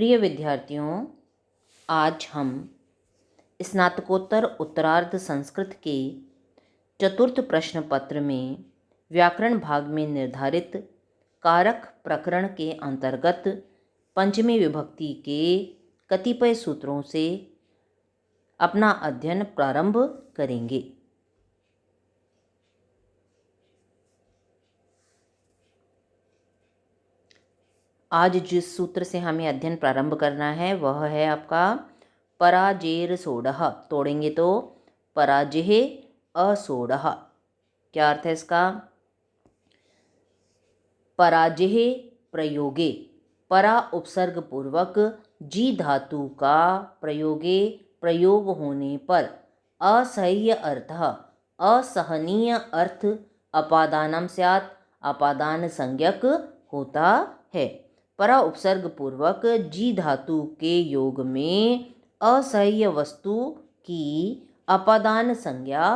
प्रिय विद्यार्थियों, आज हम स्नातकोत्तर उत्तरार्ध संस्कृत के चतुर्थ प्रश्न पत्र में व्याकरण भाग में निर्धारित कारक प्रकरण के अंतर्गत पंचमी विभक्ति के कतिपय सूत्रों से अपना अध्ययन प्रारंभ करेंगे। आज जिस सूत्र से हमें अध्ययन प्रारंभ करना है वह है आपका पराजेर सोडः। तोड़ेंगे तो पराजेह असोडः। क्या अर्थ है इसका? पराजेह प्रयोगे, परा उपसर्ग पूर्वक जी धातु का प्रयोग होने पर असह्य अर्थ, असहनीय अर्थ अपादानम स्यात्, अपादान संज्ञक होता है। परा उपसर्ग पूर्वक जी धातु के योग में असह्य वस्तु की अपादान संज्ञा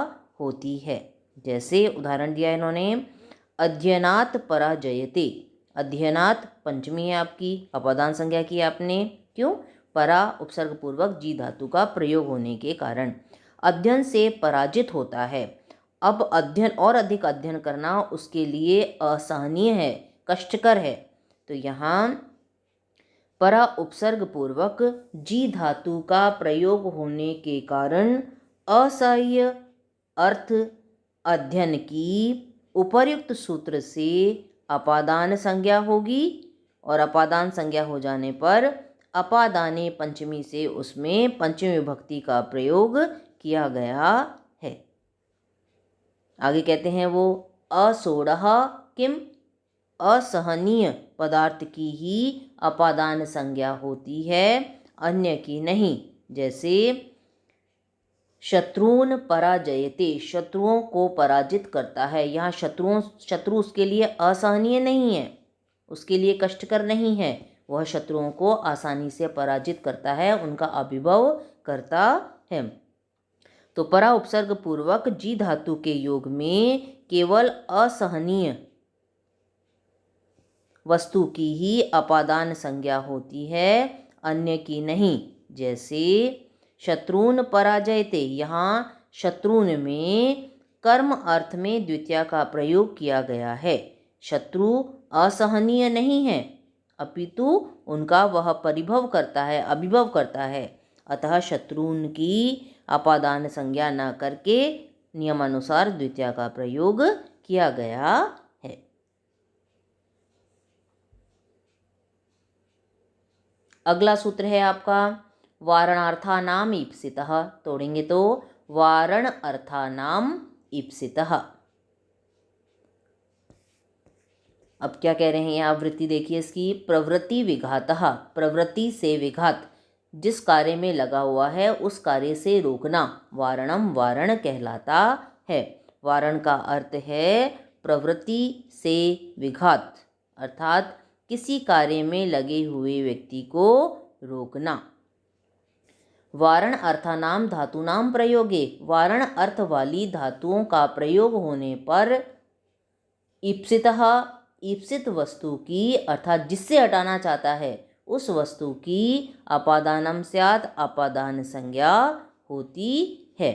होती है। जैसे उदाहरण दिया इन्होंने, अध्ययनात् पराजयते। अध्ययनात् पंचमी है आपकी, अपादान संज्ञा की आपने। क्यों? परा उपसर्ग पूर्वक जी धातु का प्रयोग होने के कारण अध्ययन से पराजित होता है। अब अध्ययन और अधिक अध्ययन करना उसके लिए असहनीय है, कष्टकर है। तो यहाँ परा उपसर्ग पूर्वक जी धातु का प्रयोग होने के कारण असह्य अर्थ अध्ययन की उपर्युक्त सूत्र से अपादान संज्ञा होगी, और अपादान संज्ञा हो जाने पर अपादाने पंचमी से उसमें पंचमी विभक्ति का प्रयोग किया गया है। आगे कहते हैं वो, असोडः किम, असहनीय पदार्थ की ही अपादान संज्ञा होती है, अन्य की नहीं। जैसे शत्रुन पराजयते, शत्रुओं को पराजित करता है। यहाँ शत्रु उसके लिए असहनीय नहीं है, उसके लिए कष्टकर नहीं है। वह शत्रुओं को आसानी से पराजित करता है, उनका अभिभव करता है। तो परा उपसर्ग पूर्वक जी धातु के योग में केवल असहनीय वस्तु की ही अपादान संज्ञा होती है, अन्य की नहीं। जैसे शत्रुन पराजयते, यहाँ शत्रुन में कर्म अर्थ में द्वितीया का प्रयोग किया गया है। शत्रु असहनीय नहीं है, अपितु उनका वह परिभव करता है, अभिभव करता है। अतः शत्रुन की अपादान संज्ञा न करके नियमानुसार द्वितीया का प्रयोग किया गया है। अगला सूत्र है आपका वारणार्थानाम ईप्सितः। तोड़ेंगे तो वारण अर्थानाम ईप्सितः। अब क्या कह रहे हैं आप? वृत्ति देखिए इसकी, प्रवृत्ति विघातः, प्रवृत्ति से विघात, जिस कार्य में लगा हुआ है उस कार्य से रोकना वारणम, वारण कहलाता है। वारण का अर्थ है प्रवृत्ति से विघात, अर्थात किसी कार्य में लगे हुए व्यक्ति को रोकना। वारण अर्थानाम धातुनाम प्रयोगे, वारण अर्थ वाली धातुओं का प्रयोग होने पर ईप्सितः, ईप्सित वस्तु की अर्थात जिससे हटाना चाहता है उस वस्तु की अपादानम स्यात्, अपादान संज्ञा होती है।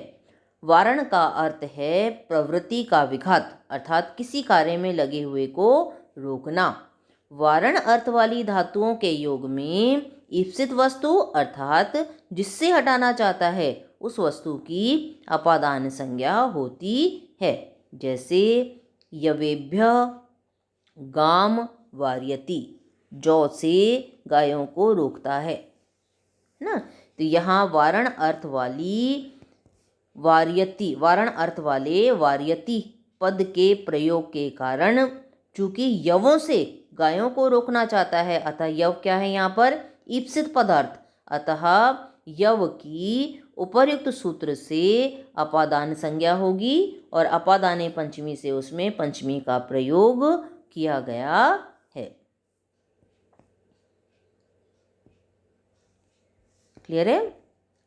वारण का अर्थ है प्रवृत्ति का विघात, अर्थात किसी कार्य में लगे हुए को रोकना। वारण अर्थ वाली धातुओं के योग में ईप्सित वस्तु अर्थात जिससे हटाना चाहता है उस वस्तु की अपादान संज्ञा होती है। जैसे यवेभ्य गाम वार्यति, जौ से गायों को रोकता है ना। तो यहाँ वारण अर्थ वाले वार्यति पद के प्रयोग के कारण चूंकि यवों से गायों को रोकना चाहता है, अतः यव क्या है यहाँ पर? ईप्सित पदार्थ। अतः यव की उपर्युक्त सूत्र से अपादान संज्ञा होगी, और अपादाने पंचमी से उसमें पंचमी का प्रयोग किया गया है। क्लियर है?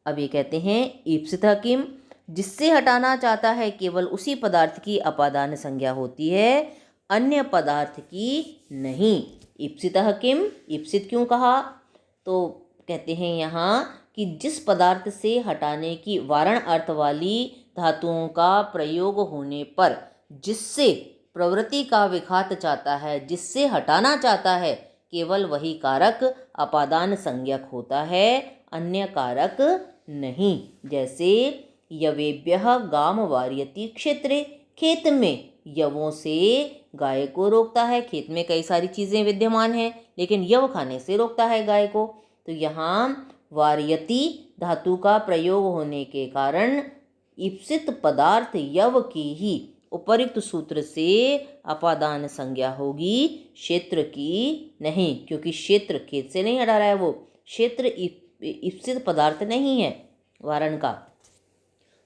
अब ये कहते हैं ईप्सितः किम, जिससे हटाना चाहता है केवल उसी पदार्थ की अपादान संज्ञा होती है, अन्य पदार्थ की नहीं। ईप्सितः किम, ईप्सित क्यों कहा? तो कहते हैं यहाँ कि जिस पदार्थ से हटाने की वारण अर्थ वाली धातुओं का प्रयोग होने पर जिससे प्रवृत्ति का विघात चाहता है, जिससे हटाना चाहता है, केवल वही कारक अपादान संज्ञक होता है, अन्य कारक नहीं। जैसे यवेभ्यः गाम वारयति क्षेत्रे, खेत में यवों से गाय को रोकता है। खेत में कई सारी चीज़ें विद्यमान हैं, लेकिन यव खाने से रोकता है गाय को। तो यहाँ वारयति धातु का प्रयोग होने के कारण ईप्सित पदार्थ यव की ही उपर्युक्त सूत्र से अपादान संज्ञा होगी, क्षेत्र की नहीं, क्योंकि क्षेत्र खेत से नहीं हटा रहा है, वो क्षेत्र ईप्सित पदार्थ नहीं है वारण का।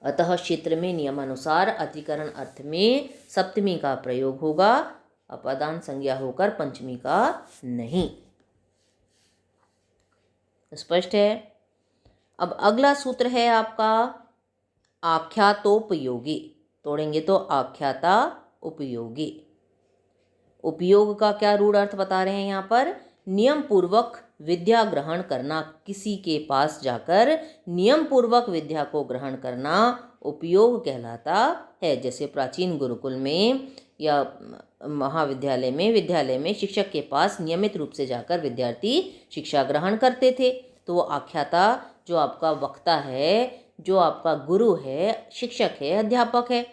अतः क्षेत्र में नियमानुसार अधिकरण अर्थ में सप्तमी का प्रयोग होगा, अपादान संज्ञा होकर पंचमी का नहीं। स्पष्ट है। अब अगला सूत्र है आपका आख्यातोपयोगी। तोड़ेंगे तो आख्याता उपयोगी। उपयोग का क्या रूढ़ अर्थ बता रहे हैं यहाँ पर? नियम पूर्वक विद्या ग्रहण करना, किसी के पास जाकर नियम पूर्वक विद्या को ग्रहण करना उपयोग कहलाता है। जैसे प्राचीन गुरुकुल में या महाविद्यालय में, विद्यालय में शिक्षक के पास नियमित रूप से जाकर विद्यार्थी शिक्षा ग्रहण करते थे, तो वो आख्याता जो आपका वक्ता है, जो आपका गुरु है, शिक्षक है, अध्यापक है,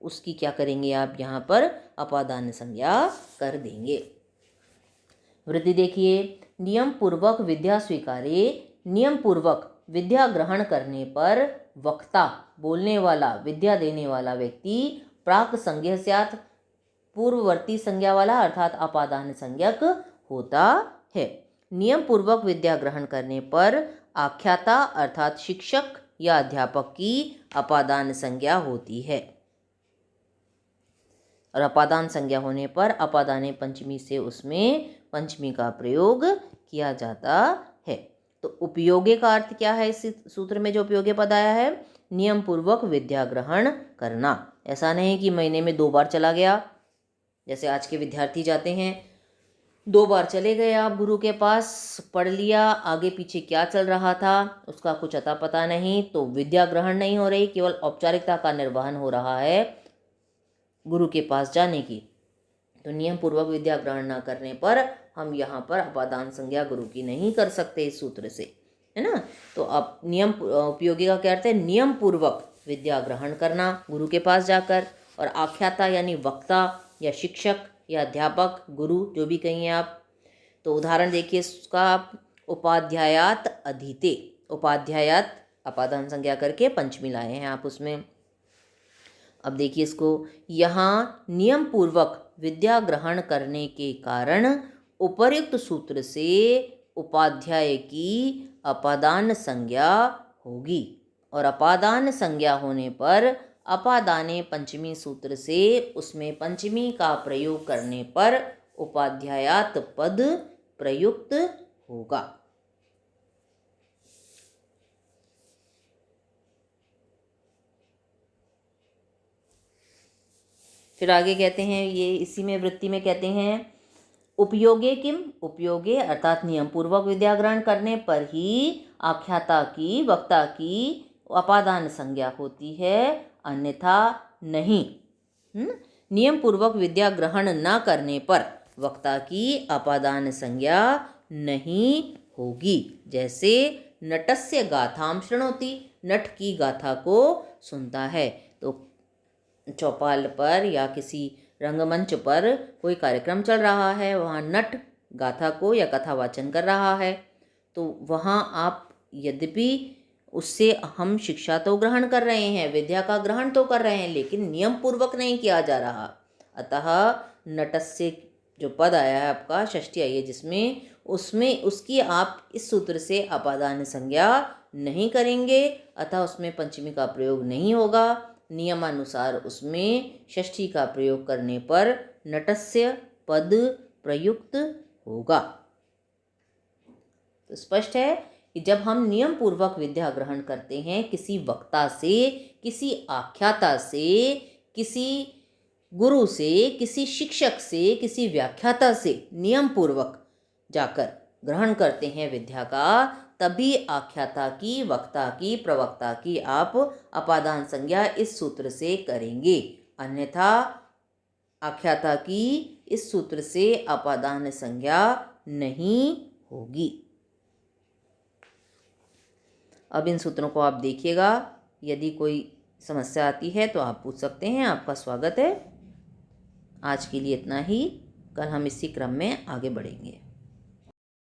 उसकी क्या करेंगे आप यहाँ पर अपादान संज्ञा कर देंगे। वृद्धि देखिए, नियम पूर्वक विद्या स्वीकारे, नियम पूर्वक विद्या ग्रहण करने पर वक्ता बोलने वाला, विद्या देने वाला व्यक्ति प्राक संज्ञा स्यात् पूर्ववर्ती संज्ञा वाला अर्थात अपादान संज्ञक होता है। नियम पूर्वक विद्या ग्रहण करने पर आख्याता अर्थात शिक्षक या अध्यापक की अपादान संज्ञा होती है, और अपादान संज्ञा होने पर अपादाने पंचमी से उसमें पंचमी का प्रयोग किया जाता है। तो उपयोगे का अर्थ क्या है? इस सूत्र में जो उपयोगे पद आया है, नियम पूर्वक विद्या ग्रहण करना। ऐसा नहीं कि महीने में 2 बार चला गया, जैसे आज के विद्यार्थी जाते हैं, 2 बार चले गए आप गुरु के पास, पढ़ लिया, आगे पीछे क्या चल रहा था उसका कुछ अता पता नहीं, तो विद्या ग्रहण नहीं हो रही, केवल औपचारिकता का निर्वहन हो रहा है गुरु के पास जाने की। तो नियम पूर्वक विद्या ग्रहण न करने पर हम यहाँ पर अपादान संज्ञा गुरु की नहीं कर सकते इस सूत्र से, है ना। तो अब नियम उपयोगी का क्या अर्थ है? नियम पूर्वक विद्या ग्रहण करना गुरु के पास जाकर, और आख्याता यानी वक्ता या शिक्षक या अध्यापक, गुरु जो भी कहिए आप। तो उदाहरण देखिए उसका आप, उपाध्यायात अधीते, उपाध्यायात अपादान संज्ञा करके पंचमी लाए हैं आप उसमें। अब देखिए इसको, यहाँ नियम पूर्वक विद्या ग्रहण करने के कारण उपर्युक्त सूत्र से उपाध्याय की अपादान संज्ञा होगी, और अपादान संज्ञा होने पर अपादाने पंचमी सूत्र से उसमें पंचमी का प्रयोग करने पर उपाध्यायात पद प्रयुक्त होगा। फिर आगे कहते हैं, ये इसी में वृत्ति में कहते हैं, उपयोगे किम, उपयोगे अर्थात नियम पूर्वक विद्या ग्रहण करने पर ही आख्याता की, वक्ता की अपादान संज्ञा होती है, अन्यथा नहीं। नियम पूर्वक विद्या ग्रहण न करने पर वक्ता की अपादान संज्ञा नहीं होगी। जैसे नटस्य गाथाम शृणोति, नट की गाथा को सुनता है। तो चौपाल पर या किसी रंगमंच पर कोई कार्यक्रम चल रहा है, वहाँ नट गाथा को या कथा वाचन कर रहा है, तो वहाँ आप यद्यपि उससे हम शिक्षा तो ग्रहण कर रहे हैं, विद्या का ग्रहण तो कर रहे हैं, लेकिन नियम पूर्वक नहीं किया जा रहा। अतः नटस्य जो पद आया है आपका, षष्ठी आई है जिसमें, उसमें उसकी आप इस सूत्र से अपादान संज्ञा नहीं करेंगे, अतः उसमें पंचमी का प्रयोग नहीं होगा। नियमानुसार उसमें षष्ठी का प्रयोग करने पर नटस्य पद प्रयुक्त होगा। तो स्पष्ट है कि जब हम नियम पूर्वक विद्या ग्रहण करते हैं, किसी वक्ता से, किसी आख्याता से, किसी गुरु से, किसी शिक्षक से, किसी व्याख्याता से नियम पूर्वक जाकर ग्रहण करते हैं विद्या का, तभी आख्याता की, वक्ता की, प्रवक्ता की आप अपादान संज्ञा इस सूत्र से करेंगे, अन्यथा आख्याता की इस सूत्र से अपादान संज्ञा नहीं होगी। अब इन सूत्रों को आप देखिएगा, यदि कोई समस्या आती है तो आप पूछ सकते हैं, आपका स्वागत है। आज के लिए इतना ही, कल हम इसी क्रम में आगे बढ़ेंगे।